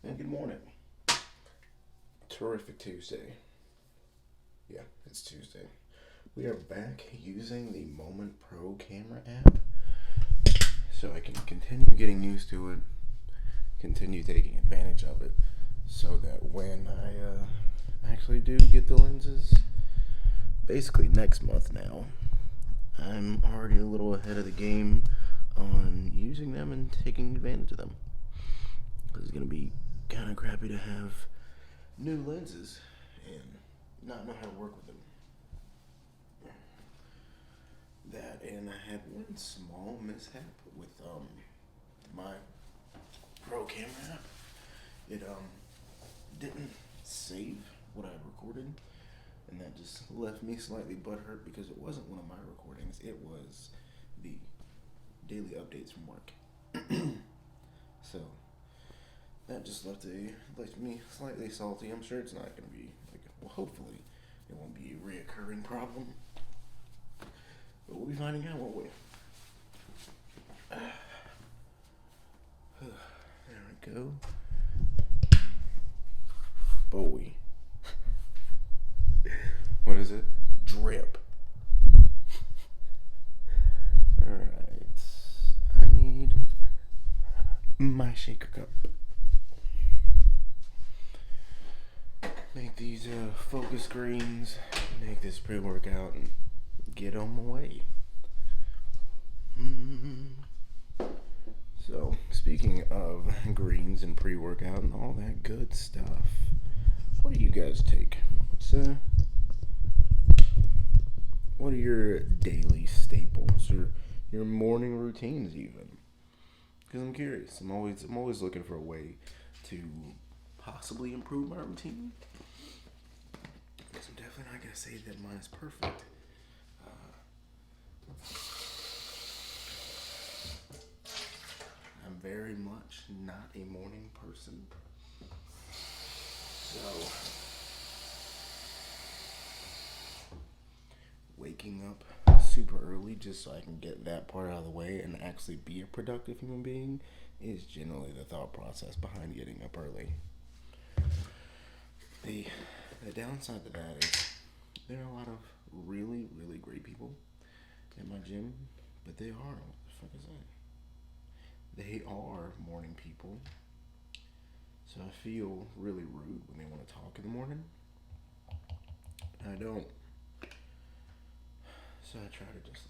And good morning. Terrific Tuesday. Yeah, it's Tuesday. We are back using the Moment Pro camera app so I can continue getting used to it, continue taking advantage of it, so that when I actually do get the lenses, basically next month now, I'm already a little ahead of the game on using them and taking advantage of them. Because it's going to be kind of crappy to have new lenses and not know how to work with them. That, and I had one small mishap with my Pro camera app. It didn't save what I recorded, and that just left me slightly butthurt because it wasn't one of my recordings. It was the daily updates from work. So that just left me slightly salty. I'm sure it's not going to be, hopefully it won't be a reoccurring problem. But we'll be finding out, won't we? There we go. Bowie. What is it? Drip. Alright. I need my shaker cup. Make these focus greens, make this pre-workout, and get on my way. So, speaking of greens and pre-workout and all that good stuff, what do you guys take? What are your daily staples or your morning routines even? Because I'm curious. I'm always looking for a way to possibly improve my routine. Because I'm definitely not going to say that mine is perfect. I'm very much not a morning person. So, waking up super early just so I can get that part out of the way and actually be a productive human being is generally the thought process behind getting up early. The downside to that is there are a lot of really, really great people in my gym, but they are, what the fuck is that? They are morning people, so I feel really rude when they want to talk in the morning. I don't. So I try to just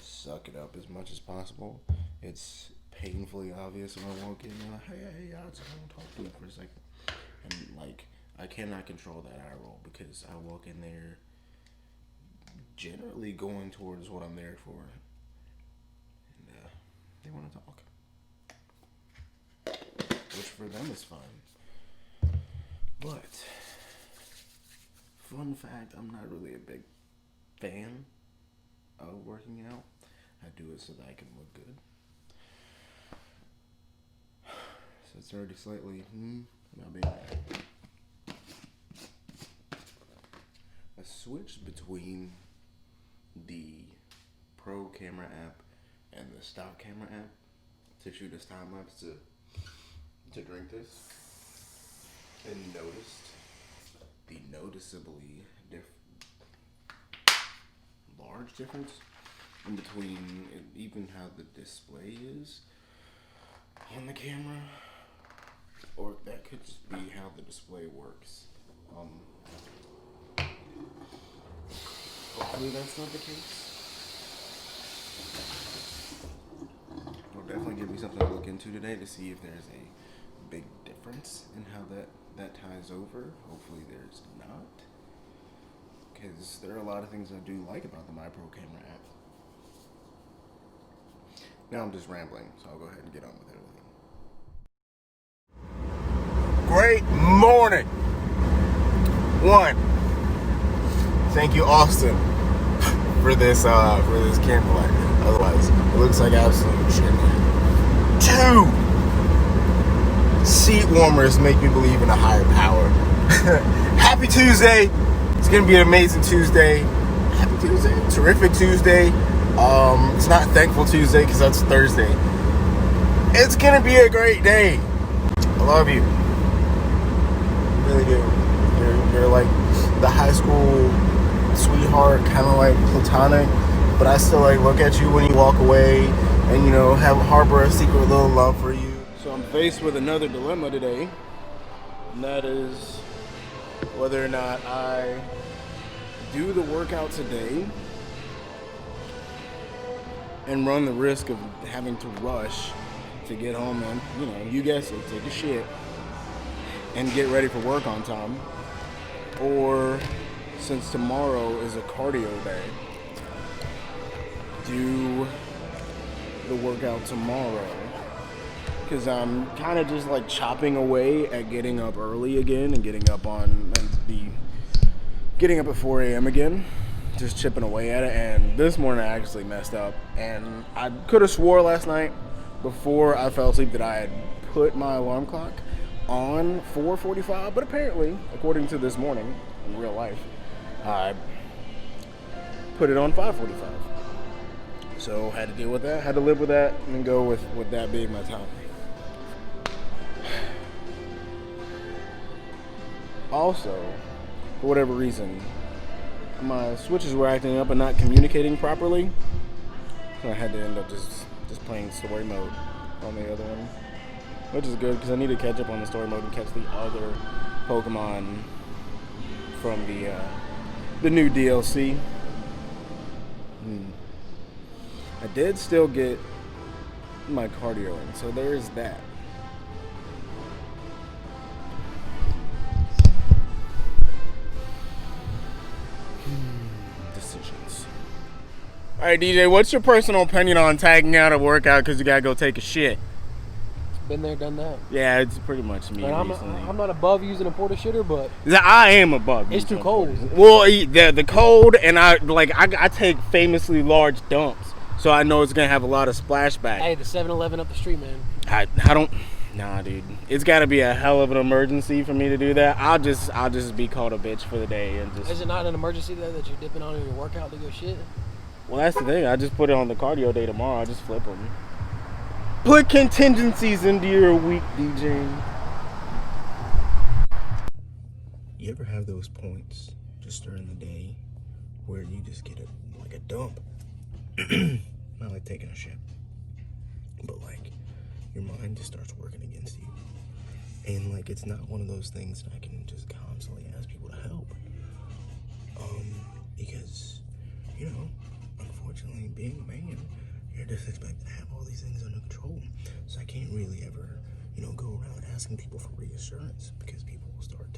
suck it up as much as possible. It's painfully obvious when I walk in and I'm like, hey, I just want to talk to you for a second. And I cannot control that eye roll because I walk in there generally going towards what I'm there for. And they want to talk. Which for them is fine. But, fun fact, I'm not really a big fan of working out. I do it so that I can look good. So it's already slightly not being bad. I switched between the Pro camera app and the stock camera app to shoot this time lapse to drink this, and noticed the noticeably large difference in between even how the display is on the camera, or that could just be how the display works. Hopefully that's not the case. It'll definitely give me something to look into today to see if there's a big difference in how that ties over. Hopefully there's not. Because there are a lot of things I do like about the MyPro camera app. Now I'm just rambling, so I'll go ahead and get on with everything. Great morning! One, thank you, Austin, for this camera light. Otherwise, it looks like absolute shit. 2, seat warmers make me believe in a higher power. Happy Tuesday! It's gonna be an amazing Tuesday. Happy Tuesday. Terrific Tuesday. It's not Thankful Tuesday because that's Thursday. It's gonna be a great day. I love you. Really do. You're like the high school sweetheart, kind of like platonic, but I still like look at you when you walk away and, you know, harbor a secret little love for you. So I'm faced with another dilemma today, and that is whether or not I do the workout today and run the risk of having to rush to get home and, you know, you guess it, take a shit and get ready for work on time. Or, since tomorrow is a cardio day, do the workout tomorrow. Because I'm kind of just like chopping away at getting up early again and getting up at 4 a.m. again. Just chipping away at it. And this morning I actually messed up. And I could have swore last night before I fell asleep that I had put my alarm clock on 4:45, but apparently, according to this morning in real life, I put it on 5:45. So had to deal with that, had to live with that, and go with that being my time. Also, for whatever reason, my switches were acting up and not communicating properly, so I had to end up just playing story mode on the other one, which is good because I need to catch up on the story mode and catch the other Pokemon from the new DLC. I did still get my cardio in, so there's that. Decisions. All right, DJ, what's your personal opinion on tagging out a workout because you gotta go take a shit? Been there, done that. Yeah, it's pretty much me. I'm not above using a porta shitter, but I am above. It's too cold. Well, the cold, and I take famously large dumps, so I know it's gonna have a lot of splashback. Hey, the 7-Eleven up the street, man. I don't. Nah, dude. It's got to be a hell of an emergency for me to do that. I'll just be called a bitch for the day and just. Is it not an emergency though that you're dipping on in your workout to go shit? Well, that's the thing. I just put it on the cardio day tomorrow. I just flip them. Put contingencies into your week, DJ. You ever have those points just during the day where you just get a dump? Not like taking a shit, but like your mind just starts working against you. And like it's not one of those things that I can just constantly ask people to help. Because, you know, unfortunately being a man, you're just expected to have all these things under control. So I can't really ever, you know, go around asking people for reassurance because people will start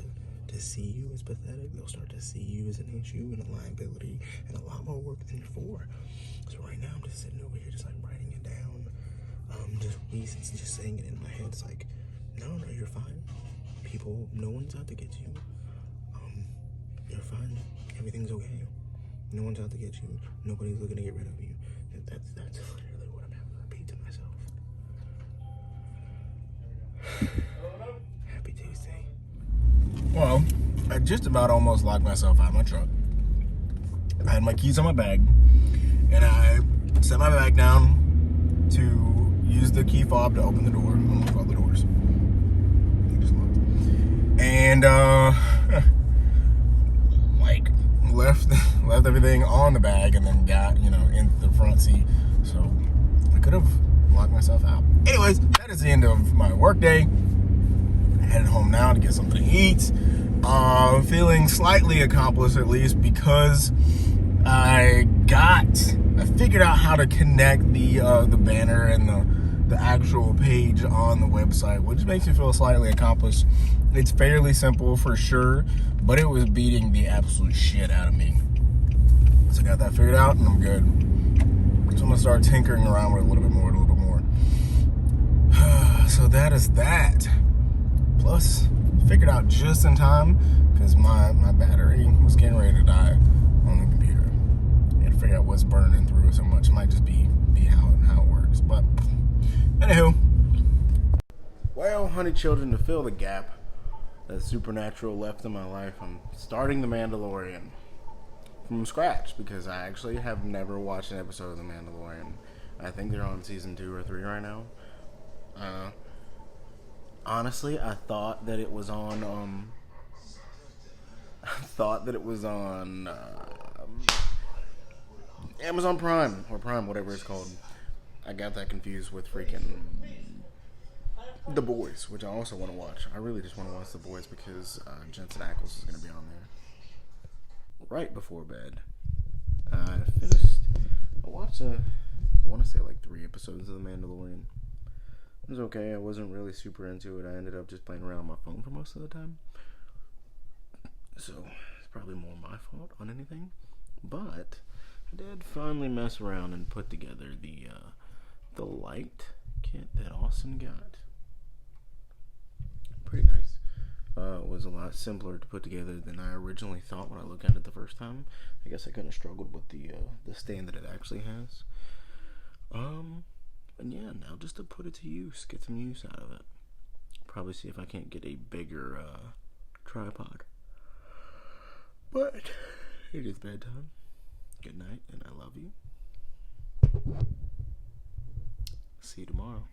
to see you as pathetic. They'll start to see you as an issue and a liability and a lot more work than you're for. So right now I'm just sitting over here just like writing it down. Just saying it in my head. It's like, no, you're fine. People, no one's out to get you. You're fine. Everything's okay. No one's out to get you. Nobody's looking to get rid of you. That's literally what I'm having to repeat to myself. Happy Tuesday. Well, I just about almost locked myself out of my truck. I had my keys on my bag, and I set my bag down to use the key fob to open the door. Unlock all the doors. They just locked. And left everything on the bag, and then got, you know, into the front seat. So I could have locked myself out. Anyways, that is the end of my work day. Headed home now to get something to eat. Feeling slightly accomplished, at least, because I figured out how to connect the banner and the actual page on the website, which makes me feel slightly accomplished. It's fairly simple for sure, but it was beating the absolute shit out of me. So I got that figured out, and I'm good. So I'm gonna start tinkering around with it a little bit more. So that is that. Plus, figured out just in time because my battery was getting ready to die on the computer. I had to figure out what's burning through it so much. It might just be how it works. But anywho, well, honey children, to fill the gap that Supernatural left in my life, I'm starting The Mandalorian from scratch because I actually have never watched an episode of The Mandalorian. I think they're on season 2 or 3 right now. Honestly, I thought that it was on. I thought that it was on Amazon Prime or Prime, whatever it's called. I got that confused with freaking The Boys, which I also want to watch. I really just want to watch The Boys because Jensen Ackles is going to be on there. Right before bed, I finished. I watched I want to say like 3 episodes of The Mandalorian. It was okay. I wasn't really super into it. I ended up just playing around on my phone for most of the time. So it's probably more my fault on anything. But I did finally mess around and put together the light kit that Austin got. Pretty nice. It was a lot simpler to put together than I originally thought when I looked at it the first time. I guess I kind of struggled with the stand that it actually has. And yeah, now just to put it to use, get some use out of it. Probably see if I can't get a bigger tripod. But it is bedtime. Good night, and I love you. See you tomorrow.